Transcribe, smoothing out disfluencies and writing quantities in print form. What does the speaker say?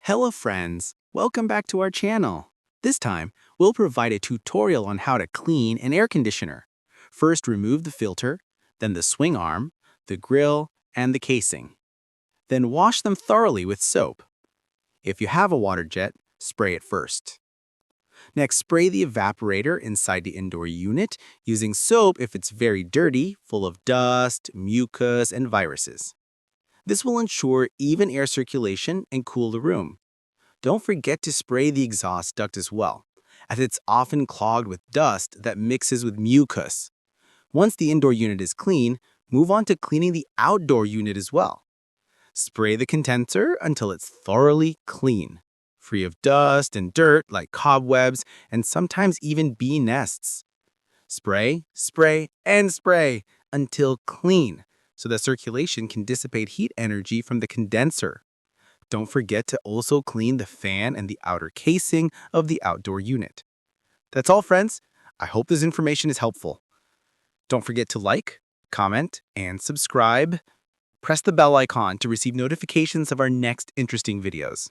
Hello friends, welcome back to our channel. This time, we'll provide a tutorial on how to clean an air conditioner. First, remove the filter, then the swing arm, the grill, and the casing. Then wash them thoroughly with soap. If you have a water jet, spray it first. Next, spray the evaporator inside the indoor unit using soap if it's very dirty, full of dust, mucus, and viruses. This will ensure even air circulation and cool the room. Don't forget to spray the exhaust duct as well, as it's often clogged with dust that mixes with mucus. Once the indoor unit is clean, move on to cleaning the outdoor unit as well. Spray the condenser until it's thoroughly clean, free of dust and dirt like cobwebs and sometimes even bee nests. Spray, spray, and spray until clean, so that circulation can dissipate heat energy from the condenser. Don't forget to also clean the fan and the outer casing of the outdoor unit. That's all, friends. I hope this information is helpful. Don't forget to like, comment, and subscribe. Press the bell icon to receive notifications of our next interesting videos.